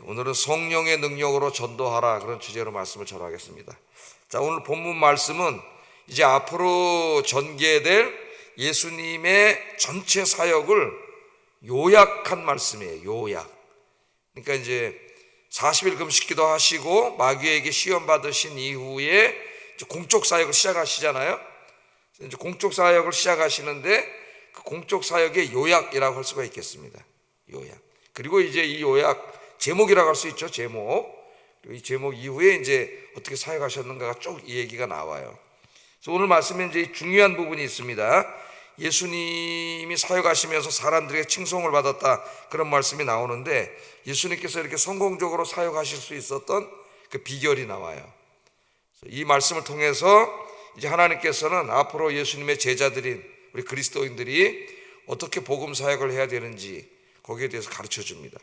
오늘은 성령의 능력으로 전도하라, 그런 주제로 말씀을 전하겠습니다. 자, 오늘 본문 말씀은 이제 앞으로 전개될 예수님의 전체 사역을 요약한 말씀이에요. 요약. 그러니까 이제 40일 금식기도 하시고 마귀에게 시험 받으신 이후에 공적 사역을 시작하시잖아요. 이제 공적 사역을 시작하시는데 그 공적 사역의 요약이라고 할 수가 있겠습니다. 요약. 그리고 이제 이 요약 제목이라고 할 수 있죠. 제목. 그리고 이 제목 이후에 이제 어떻게 사역하셨는가가 쭉 이 얘기가 나와요. 그래서 오늘 말씀에 이제 중요한 부분이 있습니다. 예수님이 사역하시면서 사람들에게 칭송을 받았다, 그런 말씀이 나오는데 예수님께서 이렇게 성공적으로 사역하실 수 있었던 그 비결이 나와요. 이 말씀을 통해서 이제 하나님께서는 앞으로 예수님의 제자들인 우리 그리스도인들이 어떻게 복음 사역을 해야 되는지 거기에 대해서 가르쳐 줍니다.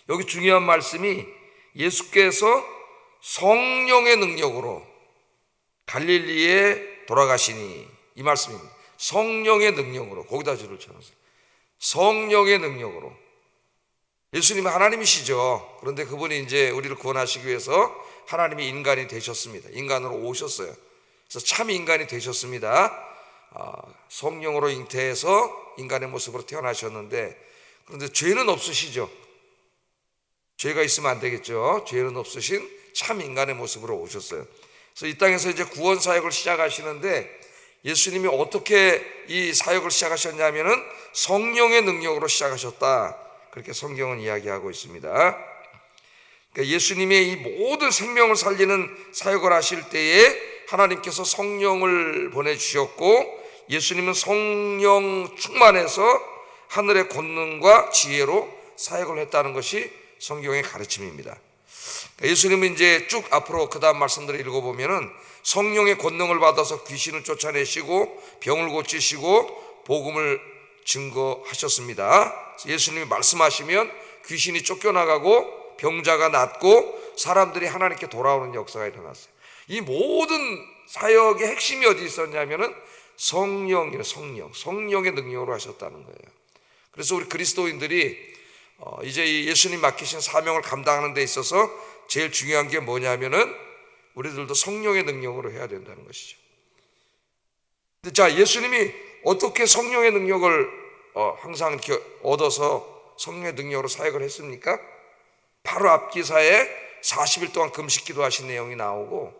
여기 중요한 말씀이 예수께서 성령의 능력으로 갈릴리에 돌아가시니, 이 말씀입니다. 성령의 능력으로, 거기다 줄을 쳐놓으세요. 성령의 능력으로. 예수님은 하나님이시죠. 그런데 그분이 이제 우리를 구원하시기 위해서 하나님이 인간이 되셨습니다. 인간으로 오셨어요. 그래서 참 인간이 되셨습니다. 성령으로 잉태해서 인간의 모습으로 태어나셨는데, 그런데 죄는 없으시죠. 죄가 있으면 안 되겠죠. 죄는 없으신 참 인간의 모습으로 오셨어요. 그래서 이 땅에서 이제 구원 사역을 시작하시는데 예수님이 어떻게 이 사역을 시작하셨냐면은 성령의 능력으로 시작하셨다, 그렇게 성경은 이야기하고 있습니다. 그러니까 예수님의 이 모든 생명을 살리는 사역을 하실 때에 하나님께서 성령을 보내주셨고, 예수님은 성령 충만해서 하늘의 권능과 지혜로 사역을 했다는 것이 성경의 가르침입니다. 예수님은 이제 쭉 앞으로 그 다음 말씀들을 읽어보면은 성령의 권능을 받아서 귀신을 쫓아내시고 병을 고치시고 복음을 증거하셨습니다. 예수님이 말씀하시면 귀신이 쫓겨나가고 병자가 낫고 사람들이 하나님께 돌아오는 역사가 일어났어요. 이 모든 사역의 핵심이 어디 있었냐면은 성령의 능력으로 하셨다는 거예요. 그래서 우리 그리스도인들이 이제 이 예수님 맡기신 사명을 감당하는 데 있어서 제일 중요한 게 뭐냐면은 우리들도 성령의 능력으로 해야 된다는 것이죠. 자, 예수님이 어떻게 성령의 능력을 항상 이렇게 얻어서 성령의 능력으로 사역을 했습니까? 바로 앞 기사에 40일 동안 금식 기도하신 내용이 나오고,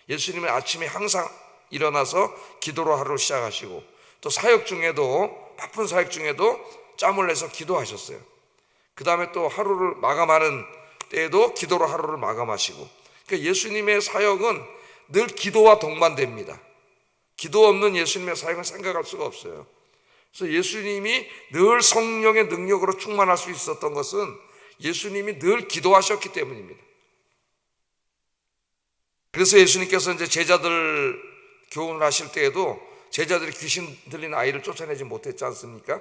예수님은 아침에 항상 일어나서 기도로 하루를 시작하시고, 또 사역 중에도, 바쁜 사역 중에도 짬을 내서 기도하셨어요. 그 다음에 또 하루를 마감하는 때에도 기도로 하루를 마감하시고, 그러니까 예수님의 사역은 늘 기도와 동반됩니다. 기도 없는 예수님의 사역은 생각할 수가 없어요. 그래서 예수님이 늘 성령의 능력으로 충만할 수 있었던 것은 예수님이 늘 기도하셨기 때문입니다. 그래서 예수님께서 이제 제자들 교훈을 하실 때에도 제자들이 귀신 들린 아이를 쫓아내지 못했지 않습니까?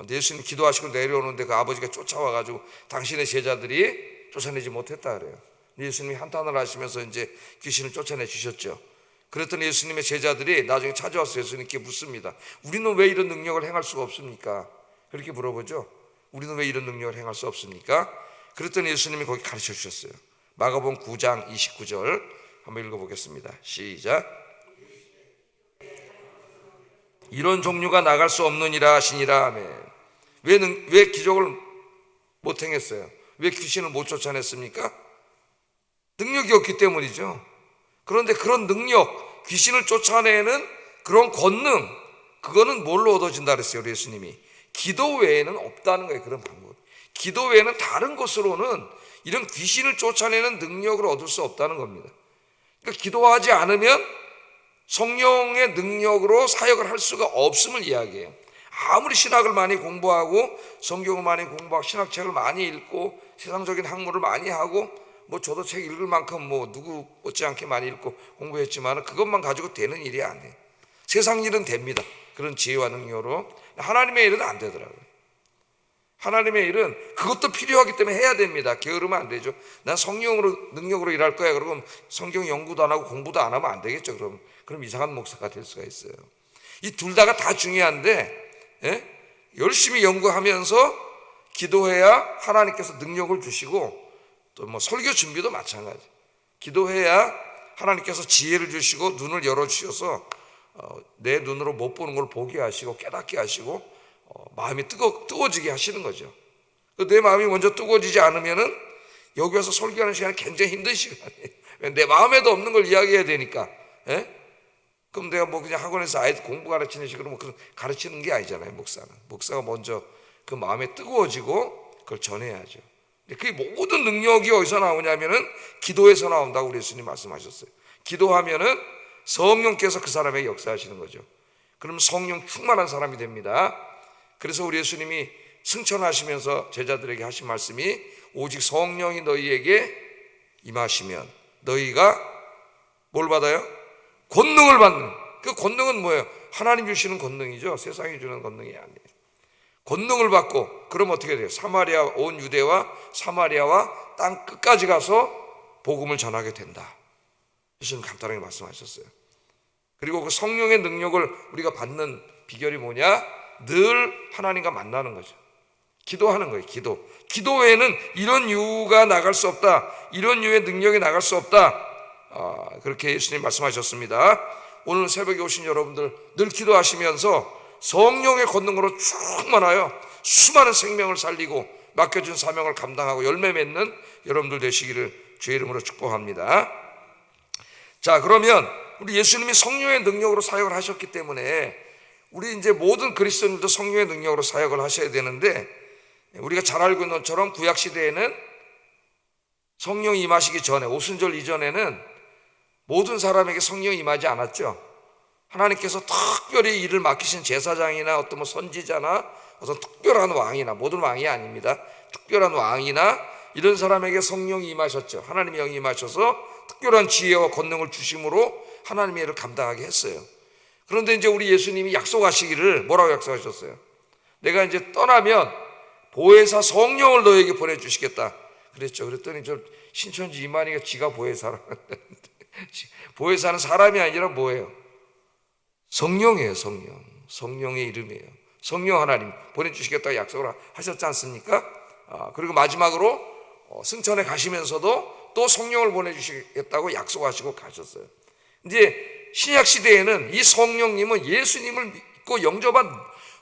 예수님 기도하시고 내려오는데 그 아버지가 쫓아와가지고 당신의 제자들이 쫓아내지 못했다 그래요. 예수님이 한탄을 하시면서 이제 귀신을 쫓아내 주셨죠. 그랬더니 예수님의 제자들이 나중에 찾아와서 예수님께 묻습니다. 우리는 왜 이런 능력을 행할 수가 없습니까? 그렇게 물어보죠. 우리는 왜 이런 능력을 행할 수 없습니까? 그랬더니 예수님이 거기 가르쳐 주셨어요. 마가복음 9장 29절 한번 읽어보겠습니다. 시작. 이런 종류가 나갈 수 없느니라 하시니라. 아멘. 왜 기적을 못 행했어요? 왜 귀신을 못 쫓아냈습니까? 능력이 없기 때문이죠. 그런데 그런 능력, 귀신을 쫓아내는 그런 권능, 그거는 뭘로 얻어진다 그랬어요, 우리 예수님이? 기도 외에는 없다는 거예요. 그런 방법. 기도 외에는 다른 것으로는 이런 귀신을 쫓아내는 능력을 얻을 수 없다는 겁니다. 그러니까 기도하지 않으면 성령의 능력으로 사역을 할 수가 없음을 이야기해요. 아무리 신학을 많이 공부하고 성경을 많이 공부하고 신학책을 많이 읽고 세상적인 학문을 많이 하고, 뭐 저도 책 읽을 만큼 뭐 누구 못지않게 많이 읽고 공부했지만 그것만 가지고 되는 일이 아니에요. 세상 일은 됩니다. 그런 지혜와 능력으로. 하나님의 일은 안 되더라고요. 하나님의 일은 그것도 필요하기 때문에 해야 됩니다. 게으르면 안 되죠. 난 성령으로 능력으로 일할 거야. 그러면 성경 연구도 안 하고 공부도 안 하면 안 되겠죠. 그럼 이상한 목사가 될 수가 있어요. 이 둘 다가 다 중요한데, 열심히 연구하면서 기도해야 하나님께서 능력을 주시고, 또 뭐 설교 준비도 마찬가지. 기도해야 하나님께서 지혜를 주시고 눈을 열어주셔서 내 눈으로 못 보는 걸 보게 하시고 깨닫게 하시고 마음이 뜨거워지게 하시는 거죠. 내 마음이 먼저 뜨거워지지 않으면은 여기 와서 설교하는 시간이 굉장히 힘든 시간이에요. 내 마음에도 없는 걸 이야기해야 되니까. 그럼 내가 뭐 그냥 학원에서 아이들 공부 가르치는 식으로 뭐 가르치는 게 아니잖아요. 목사가 먼저 그 마음에 뜨거워지고 그걸 전해야죠. 그 모든 능력이 어디서 나오냐면은 기도에서 나온다고 우리 예수님 말씀하셨어요. 기도하면은 성령께서 그 사람에게 역사하시는 거죠. 그럼 성령 충만한 사람이 됩니다. 그래서 우리 예수님이 승천하시면서 제자들에게 하신 말씀이 오직 성령이 너희에게 임하시면 너희가 뭘 받아요? 권능을 받는. 그 권능은 뭐예요? 하나님 주시는 권능이죠. 세상이 주는 권능이 아니에요. 권능을 받고 그럼 어떻게 돼요? 사마리아 온 유대와 사마리아와 땅 끝까지 가서 복음을 전하게 된다. 예수님 간단하게 말씀하셨어요. 그리고 그 성령의 능력을 우리가 받는 비결이 뭐냐? 늘 하나님과 만나는 거죠. 기도하는 거예요. 기도 외에는 이런 유가 나갈 수 없다. 이런 유의 능력이 나갈 수 없다. 그렇게 예수님 말씀하셨습니다. 오늘 새벽에 오신 여러분들 늘 기도하시면서 성령의 권능으로 충만하여 수많은 생명을 살리고 맡겨준 사명을 감당하고 열매 맺는 여러분들 되시기를 주의 이름으로 축복합니다. 자, 그러면 우리 예수님이 성령의 능력으로 사역을 하셨기 때문에 우리 이제 모든 그리스도인들도 성령의 능력으로 사역을 하셔야 되는데, 우리가 잘 알고 있는 것처럼 구약 시대에는 성령이 임하시기 전에, 오순절 이전에는 모든 사람에게 성령이 임하지 않았죠. 하나님께서 특별히 일을 맡기신 제사장이나 어떤 뭐 선지자나 어떤 특별한 왕이나, 모든 왕이 아닙니다. 특별한 왕이나 이런 사람에게 성령이 임하셨죠. 하나님의 영이 임하셔서 특별한 지혜와 권능을 주심으로 하나님의 일을 감당하게 했어요. 그런데 이제 우리 예수님이 약속하시기를 뭐라고 약속하셨어요? 내가 이제 떠나면 보혜사 성령을 너에게 보내주시겠다 그랬죠. 그랬더니 저 신천지 이만희가 지가 보혜사라는데 보혜사는 사람이 아니라 뭐예요? 성령이에요. 성령의 이름이에요. 성령 하나님 보내주시겠다고 약속을 하셨지 않습니까? 그리고 마지막으로 승천에 가시면서도 또 성령을 보내주시겠다고 약속하시고 가셨어요. 이제 신약 시대에는 이 성령님은 예수님을 믿고 영접한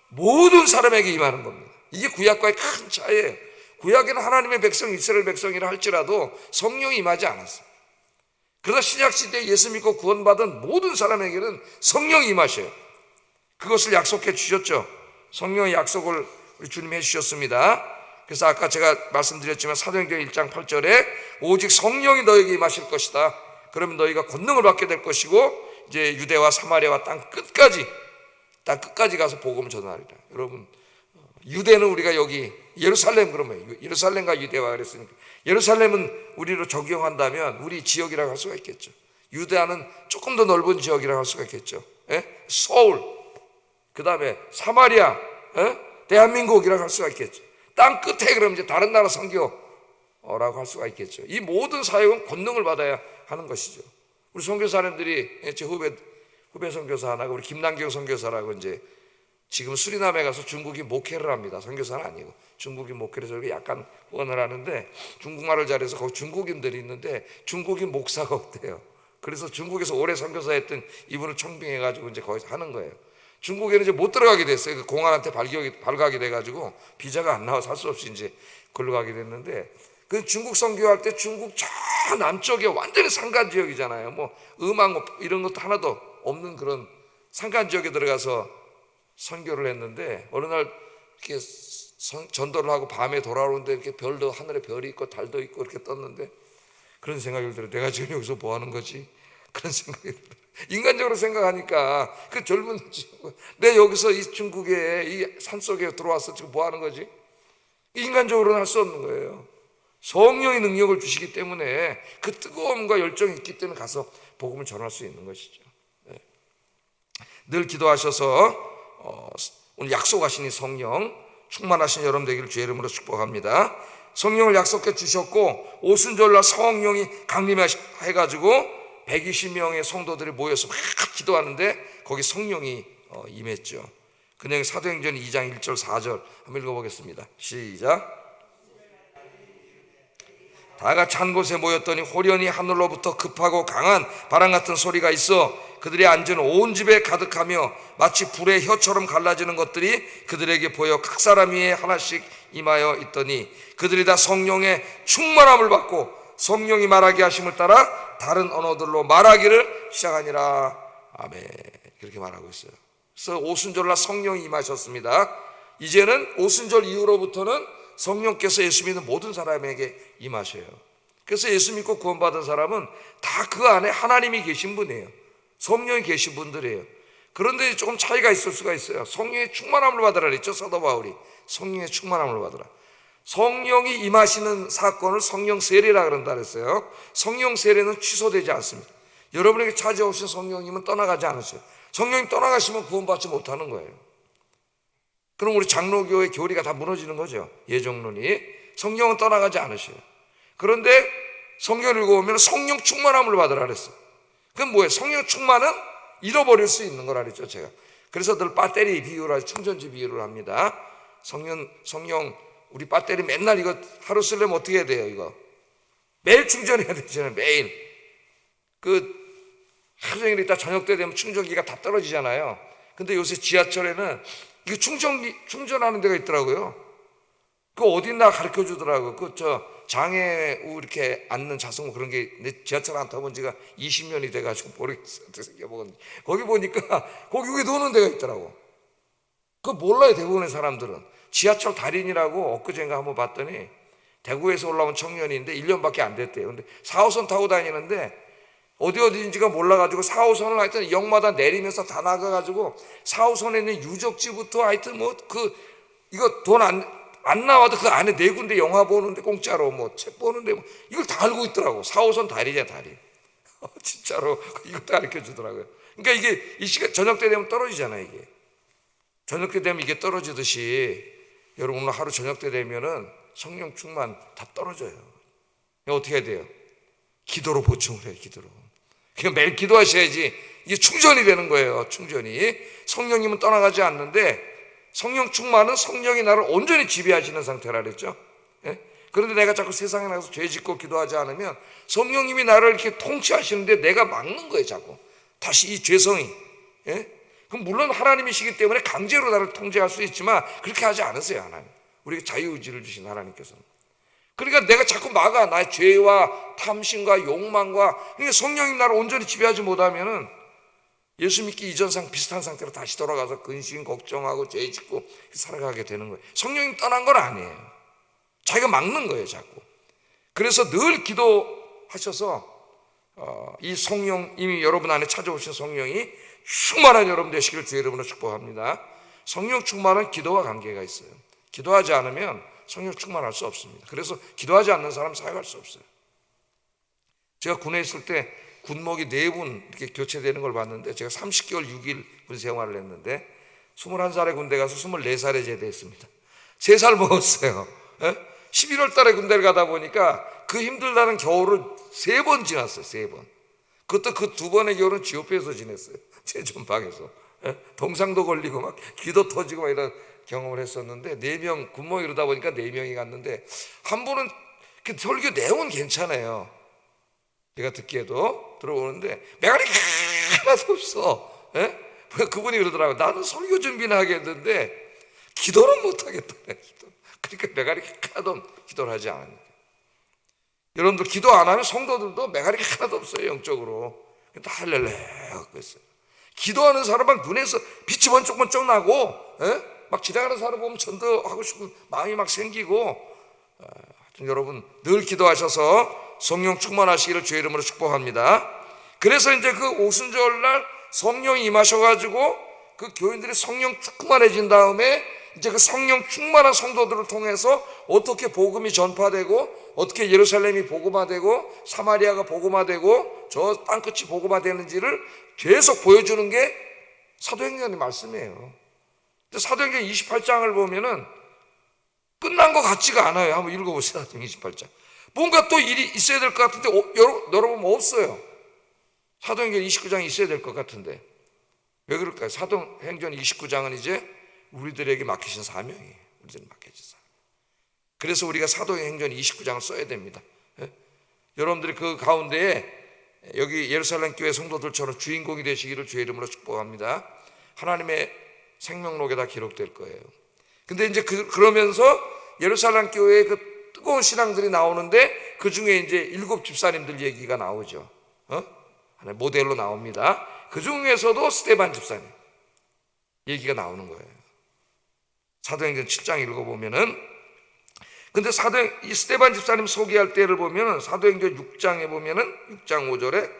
모든 사람에게 임하는 겁니다. 이게 구약과의 큰 차이예요. 구약에는 하나님의 백성 이스라엘 백성이라 할지라도 성령이 임하지 않았어요. 그러나 신약 시대에 예수 믿고 구원받은 모든 사람에게는 성령이 임하셔요. 그것을 약속해 주셨죠. 성령의 약속을 우리 주님이 해주셨습니다. 그래서 아까 제가 말씀드렸지만 사도행전 1장 8절에 오직 성령이 너에게 임하실 것이다. 그러면 너희가 권능을 받게 될 것이고 이제 유대와 사마리아와 땅 끝까지 가서 복음을 전하리라. 여러분, 유대는 우리가 여기 예루살렘, 그러면 예루살렘과 유대와 그랬으니까 예루살렘은 우리로 적용한다면 우리 지역이라고 할 수가 있겠죠. 유대는 조금 더 넓은 지역이라고 할 수가 있겠죠. 서울, 그 다음에 사마리아, 대한민국이라고 할 수가 있겠죠. 땅 끝에 그러면 이제 다른 나라 선교라고 할 수가 있겠죠. 이 모든 사역은 권능을 받아야 하는 것이죠. 우리 선교사님들이 제 후배 선교사 하나가 우리 김남경 선교사라고 이제 지금 수리남에 가서 중국인 목회를 합니다. 선교사는 아니고 중국인 목회를 저렇게 약간 후원을 하는데 중국말을 잘해서 거기 중국인들이 있는데 중국인 목사가 없대요. 그래서 중국에서 오래 선교사했던 이분을 청빙해가지고 이제 거기서 하는 거예요. 중국에는 이제 못 들어가게 됐어요. 그 공안한테 발각이 돼가지고 비자가 안 나와서 할 수 없이 이제 걸로 가게 됐는데, 그 중국 선교할 때 중국 저 남쪽에 완전히 산간 지역이잖아요. 뭐 음악 이런 것도 하나도 없는 그런 산간 지역에 들어가서 선교를 했는데 어느 날 이렇게 전도를 하고 밤에 돌아오는데 이렇게 별도, 하늘에 별이 있고 달도 있고 이렇게 떴는데 그런 생각이 들어요. 내가 지금 여기서 뭐 하는 거지? 그런 생각이 들어요. 인간적으로 생각하니까 그 젊은 친구, 내 여기서 이 중국에 이 산속에 들어와서 지금 뭐 하는 거지? 인간적으로는 할 수 없는 거예요. 성령의 능력을 주시기 때문에 그 뜨거움과 열정이 있기 때문에 가서 복음을 전할 수 있는 것이죠. 늘 기도하셔서 오늘 약속하신 이 성령 충만하신 여러분 되기를 주의 이름으로 축복합니다. 성령을 약속해 주셨고 오순절날 성령이 강림해가지고 120명의 성도들이 모여서 막 기도하는데 거기 성령이 임했죠. 그냥 사도행전 2장 1절 4절 한번 읽어보겠습니다. 시작. 다 같이 한 곳에 모였더니 호련히 하늘로부터 급하고 강한 바람 같은 소리가 있어 그들이 앉은 온 집에 가득하며 마치 불의 혀처럼 갈라지는 것들이 그들에게 보여 각 사람 위에 하나씩 임하여 있더니 그들이 다 성령의 충만함을 받고 성령이 말하게 하심을 따라 다른 언어들로 말하기를 시작하니라. 아멘. 그렇게 말하고 있어요. 그래서 오순절날 성령이 임하셨습니다. 이제는 오순절 이후로부터는 성령께서 예수 믿는 모든 사람에게 임하셔요. 그래서 예수 믿고 구원받은 사람은 다 그 안에 하나님이 계신 분이에요. 성령이 계신 분들이에요. 그런데 조금 차이가 있을 수가 있어요. 성령의 충만함을 받으라 그랬죠, 사도 바울이. 성령의 충만함을 받으라. 성령이 임하시는 사건을 성령 세례라 그런다 그랬어요. 성령 세례는 취소되지 않습니다. 여러분에게 찾아오신 성령님은 떠나가지 않으세요. 성령님 떠나가시면 구원받지 못하는 거예요. 그럼 우리 장로교의 교리가 다 무너지는 거죠. 예정론이. 성령은 떠나가지 않으셔요. 그런데 성경을 읽어보면 성령 충만함을 받으라 그랬어요. 그럼 뭐예요? 성령 충만은 잃어버릴 수 있는 거라 그랬죠, 제가. 그래서 늘 배터리 비유를, 충전지 비유를 합니다. 성령, 우리 배터리 맨날 이거 하루 쓰려면 어떻게 해야 돼요, 이거? 매일 충전해야 되잖아요, 매일. 하루 종일 있다 저녁 때 되면 충전기가 다 떨어지잖아요. 근데 요새 지하철에는 이거 충전하는 데가 있더라고요. 그거 어딨나 가르쳐 주더라고요. 장애우 이렇게 앉는 자석 그런 게 내 지하철 안 타본 지가 20년이 돼가지고 모르겠어요. 어떻게 생겨보는지. 거기 보니까 거기 위에 노는 데가 있더라고. 그거 몰라요, 대부분의 사람들은. 지하철 달인이라고 엊그젠가 한번 봤더니 대구에서 올라온 청년인데 1년밖에 안 됐대요. 근데 4호선 타고 다니는데 어디인지가 몰라가지고 4호선을 하여튼 역마다 내리면서 다 나가가지고 4호선에 있는 유적지부터 하여튼 이거 돈 안 나와도 그 안에 4군데 영화 보는데 공짜로 책 보는데 이걸 다 알고 있더라고. 4호선 달이냐, 달인. 진짜로 이것도 가르쳐 주더라고요. 그러니까 이게 이 시간 저녁 때 되면 떨어지잖아요, 이게. 저녁 때 되면 이게 떨어지듯이 여러분 오늘 하루 저녁 때 되면은 성령 충만 다 떨어져요. 어떻게 해야 돼요? 기도로 보충을 해요, 기도로. 그냥 매일 기도하셔야지 이게 충전이 되는 거예요, 충전이. 성령님은 떠나가지 않는데 성령 충만은 성령이 나를 온전히 지배하시는 상태라 그랬죠. 예? 그런데 내가 자꾸 세상에 나가서 죄 짓고 기도하지 않으면 성령님이 나를 이렇게 통치하시는데 내가 막는 거예요, 자꾸. 다시 이 죄성이. 예? 그럼 물론 하나님이시기 때문에 강제로 나를 통제할 수 있지만 그렇게 하지 않으세요, 하나님. 우리에게 자유의지를 주신 하나님께서는. 그러니까 내가 자꾸 막아. 나의 죄와 탐심과 욕망과. 그러니까 성령님 나를 온전히 지배하지 못하면은 예수 믿기 이전상 비슷한 상태로 다시 돌아가서 근심, 걱정하고 죄 짓고 살아가게 되는 거예요. 성령님 떠난 건 아니에요. 자기가 막는 거예요, 자꾸. 그래서 늘 기도하셔서 이 성령, 이미 여러분 안에 찾아오신 성령이 충만한 여러분 되시기를 주의 이름으로 축복합니다. 성령 충만은 기도와 관계가 있어요. 기도하지 않으면 성령 충만할 수 없습니다. 그래서 기도하지 않는 사람 사역할 수 없어요. 제가 군에 있을 때 군목이 4분 이렇게 교체되는 걸 봤는데 제가 30개월 6일 군 생활을 했는데 21살에 군대 가서 24살에 제대했습니다. 3살 먹었어요. 11월 달에 군대를 가다 보니까 그 힘들다는 겨울을 3번 지났어요. 3번. 그것도 그 2번의 겨울은 GOP에서 지냈어요. 제 전방에서. 동상도 걸리고 막 귀도 터지고 막 이런 경험을 했었는데 4명 군목이 이러다 보니까 4명이 갔는데 한 분은 그 설교 내용은 괜찮아요. 제가 듣기에도 들어오는데 메가리 하나도 없어. 그분이 그러더라고요. 나는 설교 준비는 하겠는데 기도는 못하겠다네. 그러니까 메가리 하나도 기도를 하지 않으니까. 여러분들 기도 안 하면 성도들도 메가리 하나도 없어요, 영적으로. 다 할렐레 하고 있어요. 기도하는 사람은 눈에서 빛이 번쩍번쩍 나고 막 지나가는 사람 보면 전도하고 싶은 마음이 막 생기고. 하여튼 여러분 늘 기도하셔서 성령 충만하시기를 주의 이름으로 축복합니다. 그래서 이제 그 오순절날 성령이 임하셔가지고 그 교인들이 성령 충만해진 다음에 이제 그 성령 충만한 성도들을 통해서 어떻게 복음이 전파되고 어떻게 예루살렘이 복음화되고 사마리아가 복음화되고 저 땅끝이 복음화되는지를 계속 보여주는 게 사도행전의 말씀이에요. 사도행전 28장을 보면은 끝난 것 같지가 않아요. 한번 읽어보세요. 사도행전 28장. 뭔가 또 일이 있어야 될 것 같은데 여러분 없어요. 사도행전 29장이 있어야 될 것 같은데 왜 그럴까요? 사도행전 29장은 이제 우리들에게 맡기신 사명이에요. 우리들에게 맡겨진 사명. 그래서 우리가 사도행전 29장을 써야 됩니다. 여러분들이 그 가운데에 여기 예루살렘 교회 성도들처럼 주인공이 되시기를 주의 이름으로 축복합니다. 하나님의 생명록에다 기록될 거예요. 근데 이제 그러면서 예루살렘 교회의 그 뜨거운 신앙들이 나오는데 그 중에 이제 7 집사님들 얘기가 나오죠. 하나의 모델로 나옵니다. 그 중에서도 스데반 집사님 얘기가 나오는 거예요. 사도행전 7장 읽어보면은, 근데 이 스데반 집사님 소개할 때를 보면은 사도행전 6장에 보면은 6장 5절에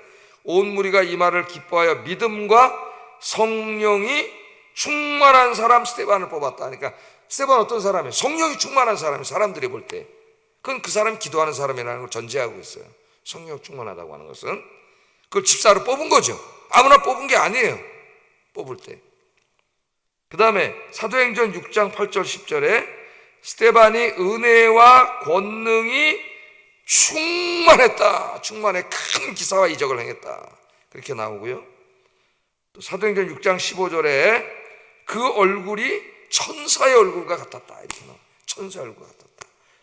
온 무리가 이 말을 기뻐하여 믿음과 성령이 충만한 사람 스데반을 뽑았다. 그러니까 스데반 어떤 사람이에요? 성령이 충만한 사람이에요. 사람들이 볼 때 그건 그 사람이 기도하는 사람이라는 걸 전제하고 있어요. 성령 충만하다고 하는 것은 그걸 집사로 뽑은 거죠. 아무나 뽑은 게 아니에요. 뽑을 때. 그 다음에 사도행전 6장 8절 10절에 스데반이 은혜와 권능이 충만해 큰 기사와 이적을 행했다. 그렇게 나오고요. 또 사도행전 6장 15절에 그 얼굴이 천사의 얼굴과 같았다. 이렇게 나와요. 천사의 얼굴과 같았다.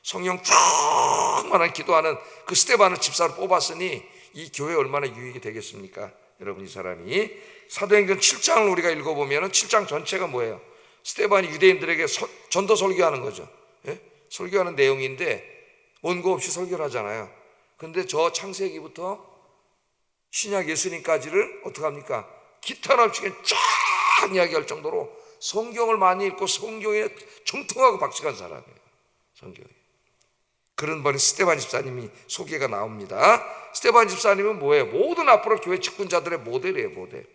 성령 충만한 기도하는 그 스데반을 집사로 뽑았으니 이 교회에 얼마나 유익이 되겠습니까? 여러분, 이 사람이 사도행전 7장을 우리가 읽어보면 7장 전체가 뭐예요? 스데반이 유대인들에게 전도 설교하는 거죠. 예? 설교하는 내용인데 원고 없이 설교를 하잖아요. 근데 저 창세기부터 신약 예수님까지를 어떻게 합니까? 기타 없이 쫙 이야기할 정도로 성경을 많이 읽고 성경에 정통하고 박식한 사람이에요. 성경에. 그런 분이 스데반 집사님이 소개가 나옵니다. 스데반 집사님은 뭐예요? 모든 앞으로 교회 직분자들의 모델이에요. 모델.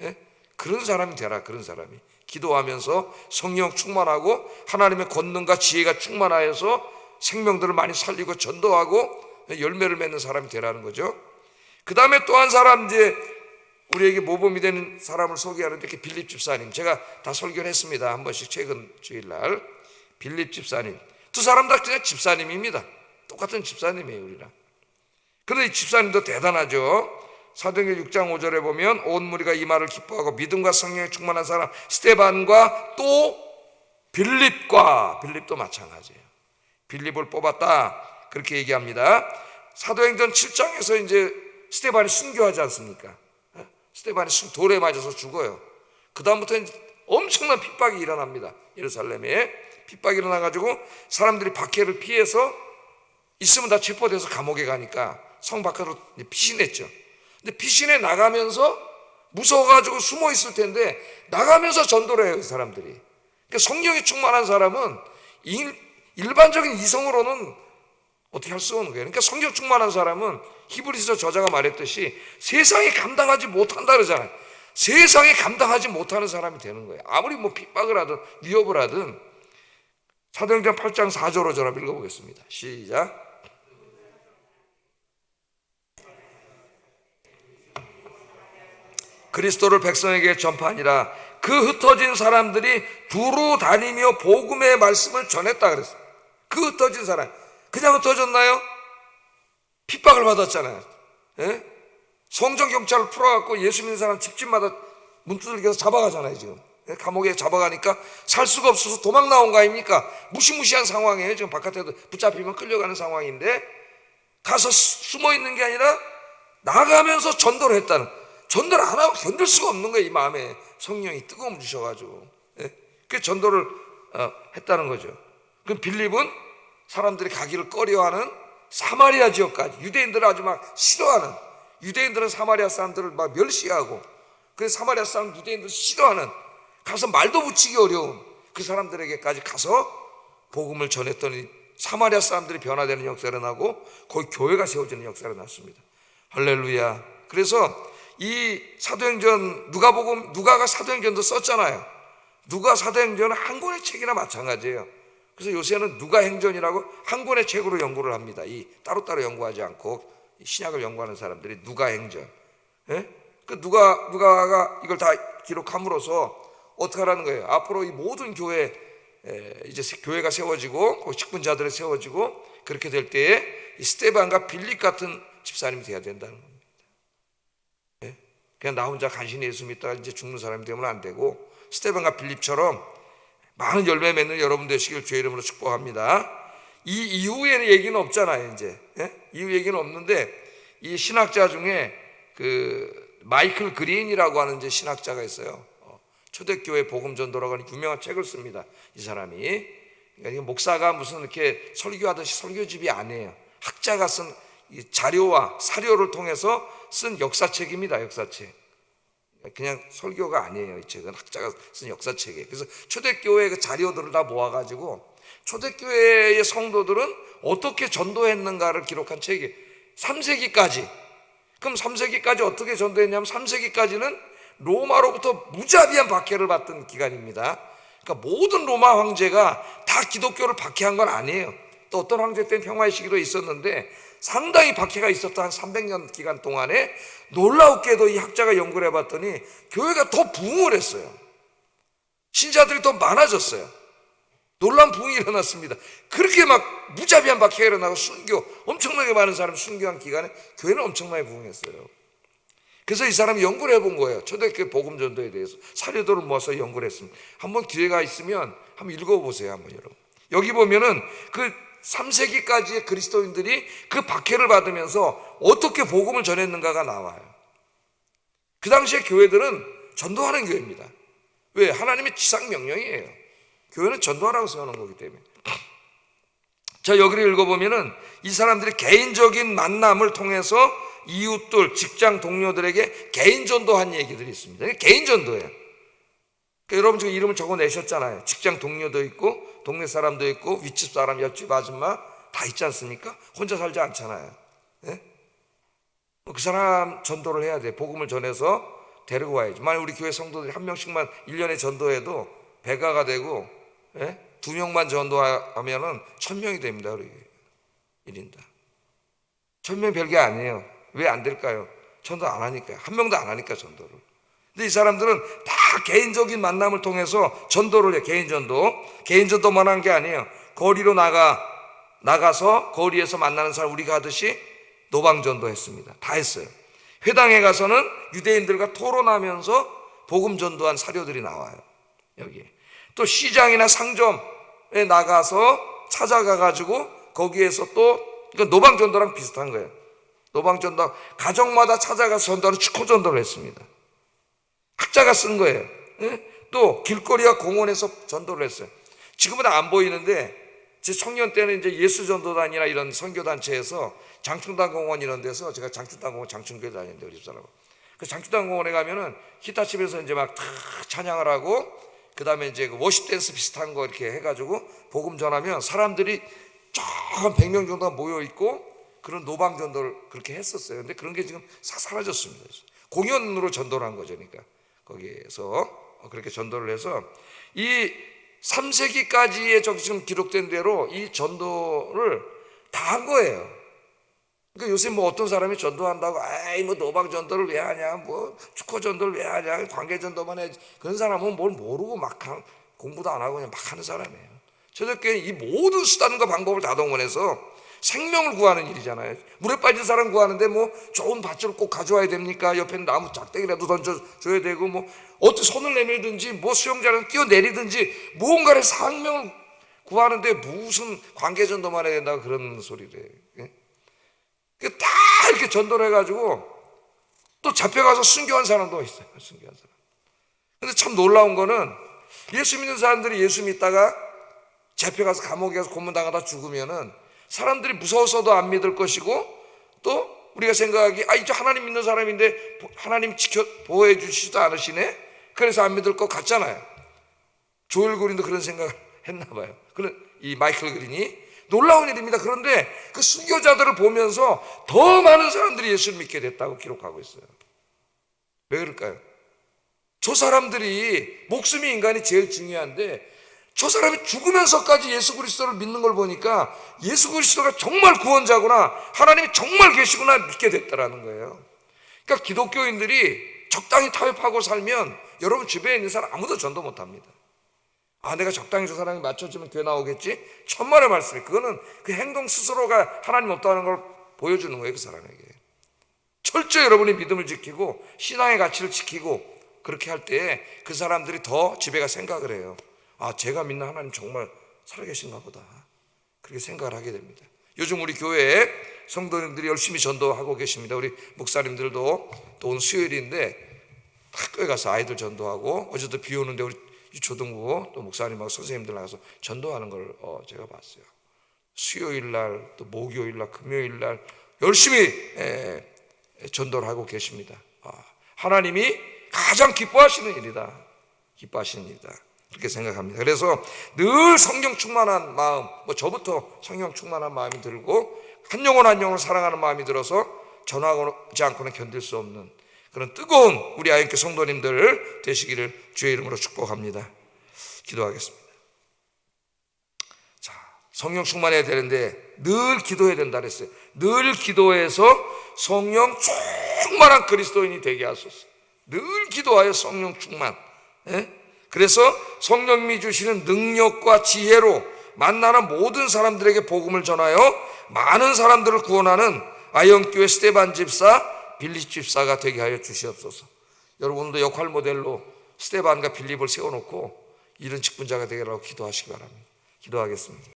예? 그런 사람이 되라. 그런 사람이 기도하면서 성령 충만하고 하나님의 권능과 지혜가 충만하여서 생명들을 많이 살리고 전도하고 열매를 맺는 사람이 되라는 거죠. 그 다음에 또 한 사람, 이제 우리에게 모범이 되는 사람을 소개하는데 빌립 집사님, 제가 다 설교를 했습니다. 한 번씩 최근 주일날. 빌립 집사님, 두 사람 다 그냥 집사님입니다. 똑같은 집사님이에요, 우리랑. 그런데 이 집사님도 대단하죠. 사도행전 6장 5절에 보면 온 무리가 이 말을 기뻐하고 믿음과 성령에 충만한 사람 스데반과 또 빌립도 마찬가지예요. 빌립을 뽑았다. 그렇게 얘기합니다. 사도행전 7장에서 이제 스데반이 순교하지 않습니까? 스데반이 돌에 맞아서 죽어요. 그 다음부터 엄청난 핍박이 일어납니다. 예루살렘에 핍박이 일어나가지고 사람들이 박해를 피해서 있으면 다 체포돼서 감옥에 가니까 성 밖으로 피신했죠. 근데 피신해 나가면서 무서워가지고 숨어 있을 텐데 나가면서 전도를 해요, 이 사람들이. 그러니까 성령이 충만한 사람은 일반적인 이성으로는 어떻게 할 수 없는 거예요. 그러니까 성령 충만한 사람은 히브리서 저자가 말했듯이 세상에 감당하지 못한다 그러잖아요. 세상에 감당하지 못하는 사람이 되는 거예요. 아무리 뭐 핍박을 하든 위협을 하든. 사도행전 8장 4절로 저랑 읽어보겠습니다. 시작. 그리스도를 백성에게 전파하니라. 그 흩어진 사람들이 두루 다니며 복음의 말씀을 전했다 그랬어요. 그 흩어진 사람, 그냥 흩어졌나요? 핍박을 받았잖아요. 예? 성전 경찰을 풀어갖고 예수 믿는 사람 집집마다 문 두들겨서 잡아가잖아요. 지금 감옥에 잡아가니까 살 수가 없어서 도망 나온 거 아닙니까? 무시무시한 상황이에요. 지금 바깥에도 붙잡히면 끌려가는 상황인데 가서 숨어 있는 게 아니라 나가면서 전도를 했다는, 전도를 안 하고 견딜 수가 없는 거예요. 이 마음에 성령이 뜨거움 주셔가지고. 예? 그 전도를 했다는 거죠. 그럼 빌립은 사람들이 가기를 꺼려하는 사마리아 지역까지, 유대인들을 아주 막 싫어하는, 유대인들은 사마리아 사람들을 막 멸시하고, 그래서 사마리아 사람 유대인들을 싫어하는, 가서 말도 붙이기 어려운 그 사람들에게까지 가서 복음을 전했더니 사마리아 사람들이 변화되는 역사가 나고 거기 교회가 세워지는 역사가 났습니다. 할렐루야. 그래서 이 사도행전, 누가가 사도행전도 썼잖아요. 누가 사도행전은 한 권의 책이나 마찬가지예요. 그래서 요새는 누가행전이라고 한 권의 책으로 연구를 합니다. 이 따로따로 연구하지 않고 신약을 연구하는 사람들이 누가행전. 예? 그 누가가 이걸 다 기록함으로써 어떻게 하라는 거예요? 앞으로 이 모든 교회, 이제 교회가 세워지고 직분자들이 세워지고 그렇게 될 때에 이 스데반과 빌립 같은 집사님이 돼야 된다는 겁니다. 예? 그냥 나 혼자 간신히 예수 믿다가 이제 죽는 사람이 되면 안 되고 스데반과 빌립처럼 많은 열매 맺는 여러분 되시길 주의 이름으로 축복합니다. 이 이후에는 얘기는 없잖아요. 이제 이후 얘기는 없는데, 이 신학자 중에 그 마이클 그린이라고 하는 이제 신학자가 있어요. 초대교회 복음전도라고 하는 유명한 책을 씁니다. 이 사람이. 그러니까 목사가 무슨 이렇게 설교하듯이 설교집이 아니에요. 학자가 쓴 이 자료와 사료를 통해서 쓴 역사책입니다. 역사책. 그냥 설교가 아니에요. 이 책은 학자가 쓴 역사책이에요. 그래서 초대교회 그 자료들을 다 모아가지고 초대교회의 성도들은 어떻게 전도했는가를 기록한 책이 3세기까지. 그럼 3세기까지 어떻게 전도했냐면 3세기까지는 로마로부터 무자비한 박해를 받던 기간입니다. 그러니까 모든 로마 황제가 다 기독교를 박해한 건 아니에요. 또 어떤 황제 때는 평화의 시기도 있었는데 상당히 박해가 있었던 한 300년 기간 동안에 놀라웠게도 이 학자가 연구를 해봤더니 교회가 더 부흥을 했어요. 신자들이 더 많아졌어요. 놀라운 부흥이 일어났습니다. 그렇게 막 무자비한 박해가 일어나고 순교, 엄청나게 많은 사람이 순교한 기간에 교회는 엄청나게 부흥했어요. 그래서 이 사람이 연구를 해본 거예요. 초대교회 복음전도에 대해서 사료들을 모아서 연구를 했습니다. 한번 기회가 있으면 한번 읽어보세요. 한번 여러분. 여기 보면은 그 3세기까지의 그리스도인들이 그 박해를 받으면서 어떻게 복음을 전했는가가 나와요. 그 당시에 교회들은 전도하는 교회입니다. 왜? 하나님의 지상 명령이에요. 교회는 전도하라고 세워놓은 거기 때문에. 자, 여기를 읽어보면은 이 사람들이 개인적인 만남을 통해서 이웃들, 직장 동료들에게 개인 전도한 얘기들이 있습니다. 개인 전도예요. 그러니까 여러분 지금 이름을 적어내셨잖아요. 직장 동료도 있고 동네 사람도 있고 윗집 사람, 옆집 아줌마 다 있지 않습니까? 혼자 살지 않잖아요. 예? 그 사람 전도를 해야 돼. 복음을 전해서 데리고 와야지. 만약 우리 교회 성도들이 한 명씩만 1년에 전도해도 배가가 되고, 예? 2명만 전도하면은 1000명이 됩니다. 우리 1인당 1000명 별게 아니에요. 왜 안 될까요? 전도 안 하니까요. 한 명도 안 하니까 전도를. 근데 이 사람들은 다 개인적인 만남을 통해서 전도를 해요. 개인 전도만 한 게 아니에요. 거리로 나가서 거리에서 만나는 사람 우리가 하듯이 노방 전도했습니다. 다 했어요. 회당에 가서는 유대인들과 토론하면서 복음 전도한 사료들이 나와요. 여기 또 시장이나 상점에 나가서 찾아가가지고 거기에서 또 그러니까 노방 전도랑 비슷한 거예요. 노방 전도 가정마다 찾아가서 전도하는 축호 전도를 했습니다. 학자가 쓴 거예요. 또 길거리와 공원에서 전도를 했어요. 지금은 안 보이는데 제 청년 때는 이제 예수 전도단이나 이런 선교단체에서 장충당 공원 이런 데서 제가 장충당 공원 장충교회 다니는데 우리 집사람하고 그 장충당 공원에 가면은 기타집에서 이제 막 다 찬양을 하고 그 다음에 이제 그 워십 댄스 비슷한 거 이렇게 해가지고 복음 전하면 사람들이 한 100명 정도가 모여 있고 그런 노방 전도를 그렇게 했었어요. 근데 그런 게 지금 싹 사라졌습니다. 공연으로 전도를 한 거죠. 그러니까 거기에서 그렇게 전도를 해서 이 3세기까지의 지금 기록된 대로 이 전도를 다 한 거예요. 그러니까 요새 뭐 어떤 사람이 전도한다고 아이 뭐 노방 전도를 왜 하냐, 뭐 축호 전도를 왜 하냐, 관계 전도만 해야지. 그런 사람은 뭘 모르고 막 공부도 안 하고 그냥 막 하는 사람이에요. 저렇게 이 모든 수단과 방법을 다 동원해서 생명을 구하는 일이잖아요. 물에 빠진 사람 구하는데 뭐 좋은 밧줄을 꼭 가져와야 됩니까? 옆에 나무 짝대기라도 던져줘야 되고 뭐 어떻게 손을 내밀든지 뭐 수영장을 뛰어내리든지 무언가를 생명을 구하는데 무슨 관계 전도만 해야 된다고 그런 소리를 해요. 다 이렇게 전도를 해가지고 또 잡혀가서 순교한 사람도 있어요. 순교한 사람. 근데 참 놀라운 거는 예수 믿는 사람들이 예수 믿다가 잡혀가서 감옥에 가서 고문당하다 죽으면은 사람들이 무서워서도 안 믿을 것이고 또 우리가 생각하기 이제 하나님 믿는 사람인데 하나님 보호해 주시지도 않으시네 그래서 안 믿을 것 같잖아요. 조엘 그린도 그런 생각을 했나 봐요. 이 마이클 그린이 놀라운 일입니다. 그런데 그 순교자들을 보면서 더 많은 사람들이 예수를 믿게 됐다고 기록하고 있어요. 왜 그럴까요? 저 사람들이 목숨이 인간이 제일 중요한데 저 사람이 죽으면서까지 예수 그리스도를 믿는 걸 보니까 예수 그리스도가 정말 구원자구나, 하나님이 정말 계시구나 믿게 됐다라는 거예요. 그러니까 기독교인들이 적당히 타협하고 살면 여러분 주변에 있는 사람 아무도 전도 못합니다. 내가 적당히 저 사람이 맞춰주면 교회 나오겠지? 천만의 말씀이 그거는 그 행동 스스로가 하나님 없다는 걸 보여주는 거예요. 그 사람에게 철저히 여러분이 믿음을 지키고 신앙의 가치를 지키고 그렇게 할 때 그 사람들이 더 집에 가 생각을 해요. 제가 믿는 하나님 정말 살아계신가 보다, 그렇게 생각을 하게 됩니다. 요즘 우리 교회에 성도님들이 열심히 전도하고 계십니다. 우리 목사님들도 또 오늘 수요일인데 학교에 가서 아이들 전도하고, 어제도 비 오는데 우리 초등부 또 목사님하고 선생님들 나가서 전도하는 걸 제가 봤어요. 수요일날 또 목요일날 금요일날 열심히 전도를 하고 계십니다. 하나님이 가장 기뻐하시는 일이다, 기뻐하시는 일이다, 그렇게 생각합니다. 그래서 늘 성령 충만한 마음, 저부터 성령 충만한 마음이 들고 한 영혼 한 영혼을 사랑하는 마음이 들어서 전하지 않고는 견딜 수 없는 그런 뜨거운 우리 아이언교회 성도님들 되시기를 주의 이름으로 축복합니다. 기도하겠습니다. 자, 성령 충만해야 되는데 늘 기도해야 된다 그랬어요. 늘 기도해서 성령 충만한 그리스도인이 되게 하소서. 늘 기도하여 성령 충만. 그래서 성령님이 주시는 능력과 지혜로 만나는 모든 사람들에게 복음을 전하여 많은 사람들을 구원하는 아이언교회 스테반 집사, 빌립 집사가 되게 하여 주시옵소서. 여러분 오늘도 역할 모델로 스테반과 빌립을 세워놓고 이런 직분자가 되게 하라고 기도하시기 바랍니다. 기도하겠습니다.